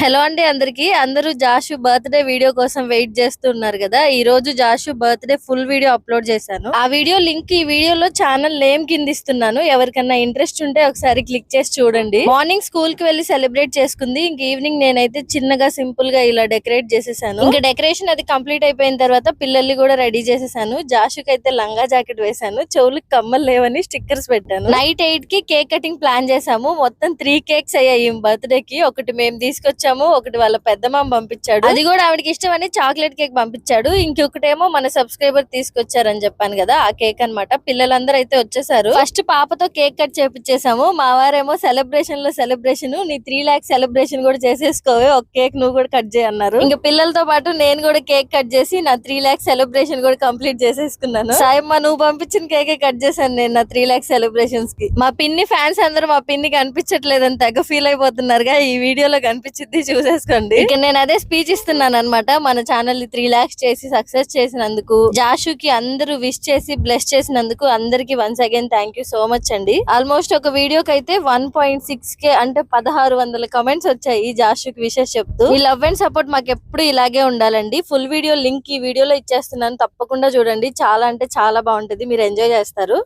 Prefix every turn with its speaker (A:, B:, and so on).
A: Hello అండి అందరికి. అందరూ జాషు బర్త్డే వీడియో కోసం వెయిట్ చేస్తున్నారు కదా. ఈ రోజు జాషు బర్త్డే ఫుల్ వీడియో అప్లోడ్ చేశాను. ఆ వీడియో లింక్ ఈ వీడియోలో ఛానల్ నేమ్ కింద ఇస్తున్నాను. ఎవరికన్నా ఇంట్రెస్ట్ ఉంటే ఒకసారి క్లిక్ చేసి చూడండి. మార్నింగ్ స్కూల్ కి వెళ్లి సెలబ్రేట్ చేసుకుంది. ఇంక ఈవినింగ్ నేనైతే చిన్నగా సింపుల్ గా ఇలా డెకరేట్ చేసేసాను. ఇంకా డెకరేషన్ అది కంప్లీట్ అయిపోయిన తర్వాత పిల్లల్ని కూడా రెడీ చేసేసాను. జాషుకి అయితే లంగా జాకెట్ వేసాను. చెవులకు కమ్మలు లేవని స్టిక్కర్స్ పెట్టాను. నైట్ 8 కి కేక్ కటింగ్ ప్లాన్ చేసాము. మొత్తం 3 కేక్స్ అయ్యాయి బర్త్డే కి. ఒకటి మేము తీసుకొచ్చాము, ఒకటి వాళ్ళ పెద్దమామ పంపించాడు. అది కూడా ఆవిడకి ఇష్టం అని చాక్లెట్ కేక్ పంపించాడు. ఇంకొకటేమో మన సబ్స్క్రైబర్ తీసుకొచ్చారని చెప్పాను కదా, ఆ కేక్ అన్నమాట. పిల్లలందరూ అయితే వచ్చేసారు. ఫస్ట్ పాపతో కేక్ కట్ చేపించేసాము. మా వారేమో సెలబ్రేషన్ లో సెలబ్రేషన్, నీ 3 lakhs సెలబ్రేషన్ కూడా చేసేసుకోవే, ఒక కేక్ నువ్వు కూడా కట్ చేయన్నారు. ఇంకా పిల్లలతో పాటు నేను కూడా కేక్ కట్ చేసి నా 3 lakhs సెలబ్రేషన్ కూడా కంప్లీట్ చేసేసుకున్నాను. సాయమ్మ నువ్వు పంపించిన కేకే కట్ చేశాను నేను నా 3 lakhs సెలబ్రేషన్స్ కి. మా పిన్ని ఫ్యాన్స్ అందరూ మా పిన్ని కనిపించట్లేదని తెగ ఫీల్ అయిపోతున్నారుగా. ఈ వీడియోలో కనిపించింది, చూసేసుకోండి. ఇక నేను అదే స్పీచ్ ఇస్తున్నాను అనమాట. మన ఛానల్ ని 3 lakhs చేసి సక్సెస్ చేసినందుకు, జాషుకి అందరూ విష్ చేసి బ్లెస్ చేసినందుకు అందరికి once again thank you so much అండి. ఆల్మోస్ట్ ఒక వీడియోకి అయితే 1.6k అంటే 1600 కమెంట్స్ వచ్చాయి జాషుకి విషెస్ చెప్తూ. ఈ లవ్ అండ్ సపోర్ట్ మాకు ఎప్పుడు ఇలాగే ఉండాలండి. ఫుల్ వీడియో లింక్ ఈ వీడియోలో ఇచ్చేస్తున్నాను, తప్పకుండా చూడండి. చాలా అంటే చాలా బాగుంటది, మీరు ఎంజాయ్ చేస్తారు.